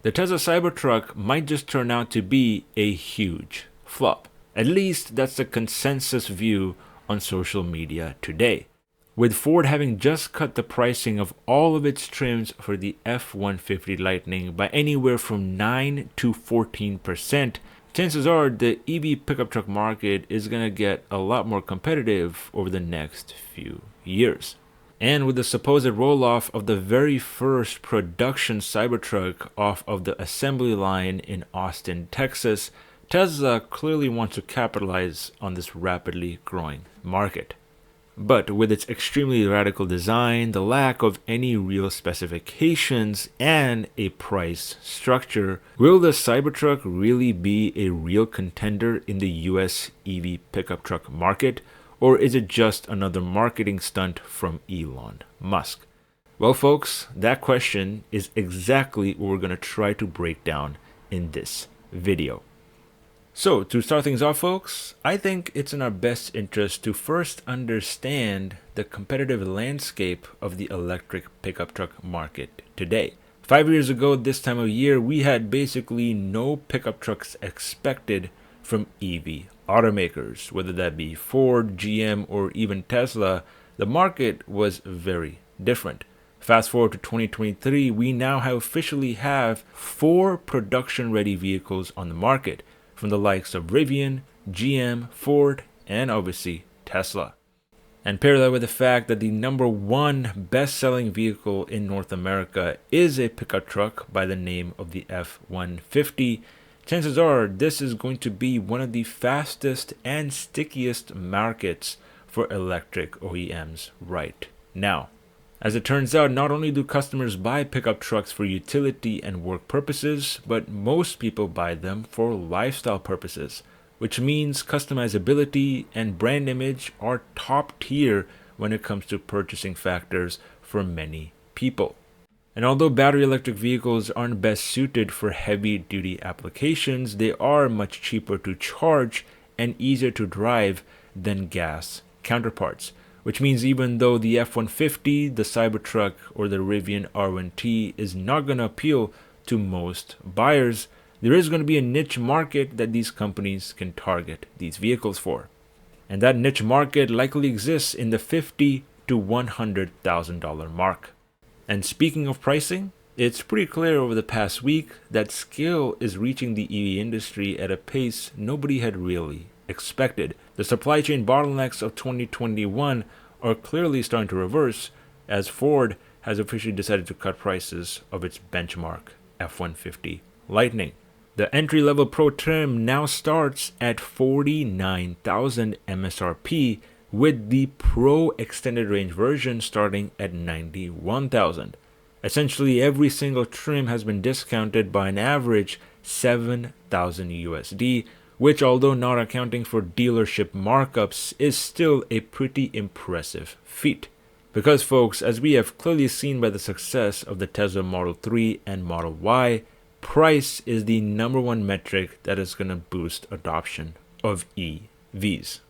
The Tesla Cybertruck might just turn out to be a huge flop. At least that's the consensus view on social media today. With Ford having just cut the pricing of all of its trims for the F150 Lightning by anywhere from 9 to 14%, chances are the EV pickup truck market is going to get a lot more competitive over the next few years. And with the supposed roll-off of the very first production Cybertruck off of the assembly line in Austin, Texas, Tesla clearly wants to capitalize on this rapidly growing market. But with its extremely radical design, the lack of any real specifications, and a price structure, will the Cybertruck really be a real contender in the US EV pickup truck market? Or is it just another marketing stunt from Elon Musk? Well, folks, that question is exactly what we're going to try to break down in this video. So, to start things off, folks, I think it's in our best interest to first understand the competitive landscape of the electric pickup truck market today. 5 years ago, this time of year, we had basically no pickup trucks expected from EV automakers, whether that be Ford, GM, or even Tesla. The market was very different. Fast forward to 2023, we now officially have 4 production-ready vehicles on the market, from the likes of Rivian, GM, Ford, and obviously Tesla. And pair that with the fact that the number 1 best-selling vehicle in North America is a pickup truck by the name of the F150, chances are this is going to be one of the fastest and stickiest markets for electric OEMs right now. As it turns out, not only do customers buy pickup trucks for utility and work purposes, but most people buy them for lifestyle purposes, which means customizability and brand image are top tier when it comes to purchasing factors for many people. And although battery electric vehicles aren't best suited for heavy duty applications, they are much cheaper to charge and easier to drive than gas counterparts. Which means even though the F-150, the Cybertruck, or the Rivian R1T is not going to appeal to most buyers, there is going to be a niche market that these companies can target these vehicles for. And that niche market likely exists in the $50,000 to $100,000 mark. And speaking of pricing, it's pretty clear over the past week that scale is reaching the EV industry at a pace nobody had really expected. The supply chain bottlenecks of 2021 are clearly starting to reverse, as Ford has officially decided to cut prices of its benchmark F-150 Lightning. The entry-level Pro trim now starts at $49,000 MSRP, with the Pro extended range version starting at $91,000. Essentially, every single trim has been discounted by an average $7,000 USD, which, although not accounting for dealership markups, is still a pretty impressive feat. Because, folks, as we have clearly seen by the success of the Tesla Model 3 and Model Y, price is the number 1 metric that is going to boost adoption of EVs.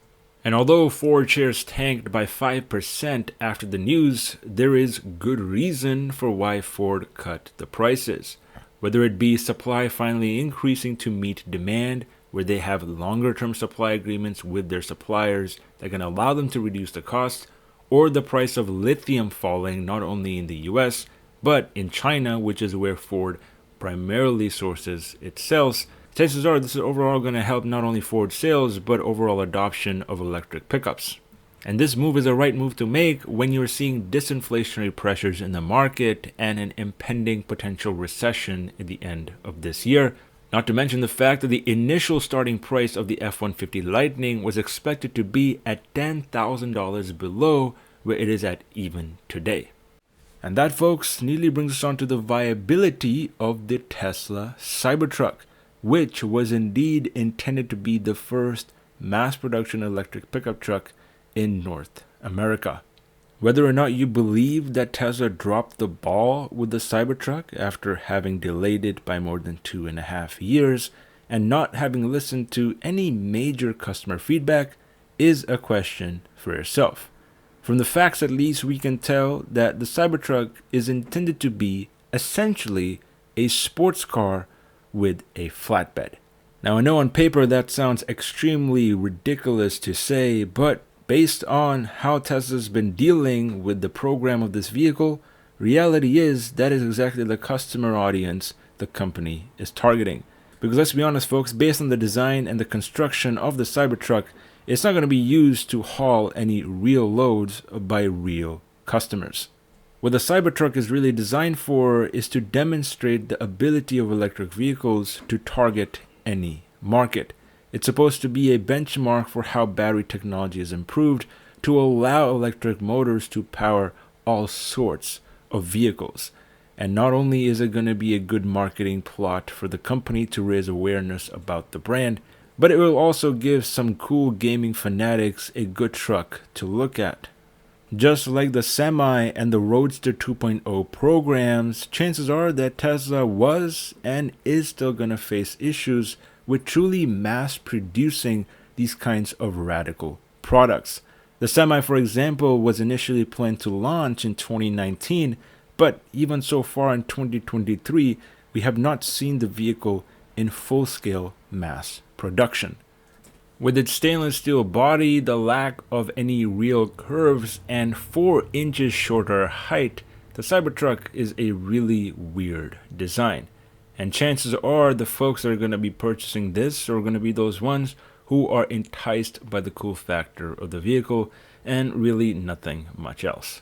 And although Ford shares tanked by 5% after the news, there is good reason for why Ford cut the prices. Whether it be supply finally increasing to meet demand, where they have longer-term supply agreements with their suppliers that can allow them to reduce the cost, or the price of lithium falling not only in the US, but in China, which is where Ford primarily sources its cells, chances are this is overall going to help not only Ford sales, but overall adoption of electric pickups. And this move is the right move to make when you're seeing disinflationary pressures in the market and an impending potential recession at the end of this year. Not to mention the fact that the initial starting price of the F-150 Lightning was expected to be at $10,000 below where it is at even today. And that, folks, neatly brings us on to the viability of the Tesla Cybertruck, which was indeed intended to be the first mass production electric pickup truck in North America. Whether or not you believe that Tesla dropped the ball with the Cybertruck after having delayed it by more than 2.5 years and not having listened to any major customer feedback is a question for yourself. From the facts at least, we can tell that the Cybertruck is intended to be essentially a sports car with a flatbed. Now I know on paper that sounds extremely ridiculous to say, but based on how Tesla's been dealing with the program of this vehicle, reality is that is exactly the customer audience the company is targeting. Because let's be honest folks, based on the design and the construction of the Cybertruck, it's not going to be used to haul any real loads by real customers. What the Cybertruck is really designed for is to demonstrate the ability of electric vehicles to target any market. It's supposed to be a benchmark for how battery technology is improved to allow electric motors to power all sorts of vehicles. And not only is it going to be a good marketing plot for the company to raise awareness about the brand, but it will also give some cool gaming fanatics a good truck to look at. Just like the Semi and the Roadster 2.0 programs, chances are that Tesla was and is still going to face issues with truly mass producing these kinds of radical products. The Semi, for example, was initially planned to launch in 2019, but even so far in 2023, we have not seen the vehicle in full-scale mass production. With its stainless steel body, the lack of any real curves, and 4 inches shorter height, the Cybertruck is a really weird design. And chances are the folks that are going to be purchasing this are going to be those ones who are enticed by the cool factor of the vehicle and really nothing much else.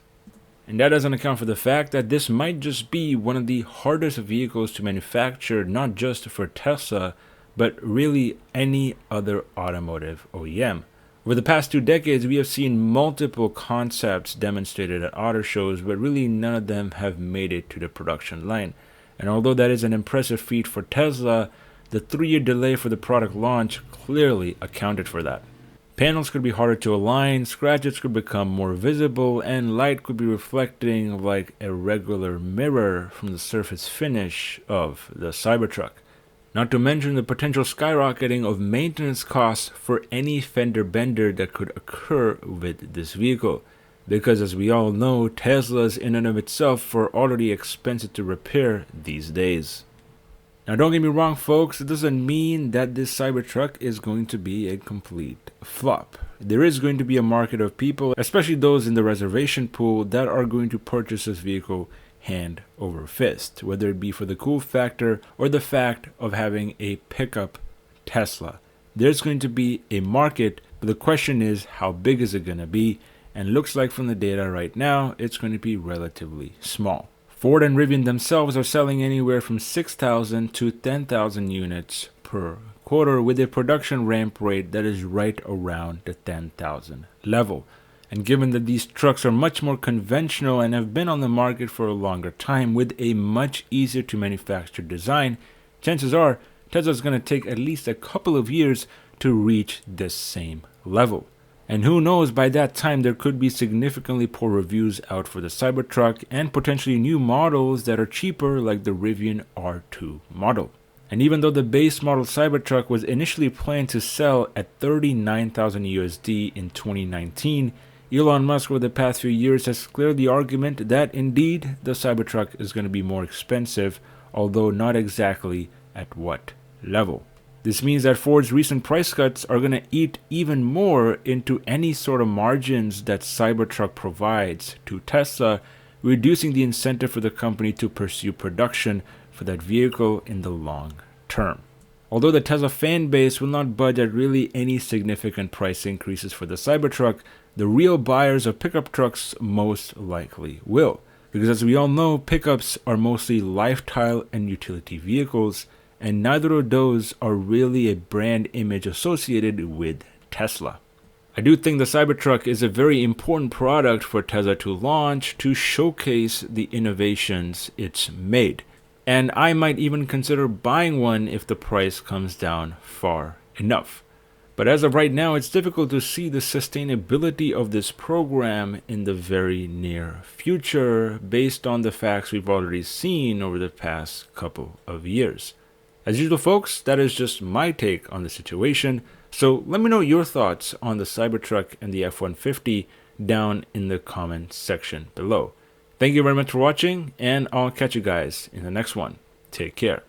And that doesn't account for the fact that this might just be one of the hardest vehicles to manufacture, not just for Tesla, but really any other automotive OEM. Over the past 2 decades, we have seen multiple concepts demonstrated at auto shows, but really none of them have made it to the production line. And although that is an impressive feat for Tesla, the 3-year delay for the product launch clearly accounted for that. Panels could be harder to align, scratches could become more visible, and light could be reflecting like a regular mirror from the surface finish of the Cybertruck. Not to mention the potential skyrocketing of maintenance costs for any fender bender that could occur with this vehicle. Because as we all know, Teslas in and of itself are already expensive to repair these days. Now don't get me wrong folks, it doesn't mean that this Cybertruck is going to be a complete flop. There is going to be a market of people, especially those in the reservation pool, that are going to purchase this vehicle hand over fist, whether it be for the cool factor or the fact of having a pickup Tesla. There's going to be a market, but the question is how big is it going to be? And looks like from the data right now, it's going to be relatively small. Ford and Rivian themselves are selling anywhere from 6,000 to 10,000 units per quarter with a production ramp rate that is right around the 10,000 level. And given that these trucks are much more conventional and have been on the market for a longer time with a much easier to manufacture design, chances are Tesla is going to take at least a couple of years to reach this same level. And who knows, by that time there could be significantly poor reviews out for the Cybertruck and potentially new models that are cheaper like the Rivian R2 model. And even though the base model Cybertruck was initially planned to sell at 39,000 USD in 2019, Elon Musk over the past few years has cleared the argument that indeed the Cybertruck is going to be more expensive, although not exactly at what level. This means that Ford's recent price cuts are going to eat even more into any sort of margins that Cybertruck provides to Tesla, reducing the incentive for the company to pursue production for that vehicle in the long term. Although the Tesla fan base will not budge at really any significant price increases for the Cybertruck, the real buyers of pickup trucks most likely will. Because as we all know, pickups are mostly lifestyle and utility vehicles, and neither of those are really a brand image associated with Tesla. I do think the Cybertruck is a very important product for Tesla to launch to showcase the innovations it's made. And I might even consider buying one if the price comes down far enough. But as of right now, it's difficult to see the sustainability of this program in the very near future based on the facts we've already seen over the past couple of years. As usual, folks, that is just my take on the situation. So let me know your thoughts on the Cybertruck and the F-150 down in the comment section below. Thank you very much for watching, and I'll catch you guys in the next one. Take care.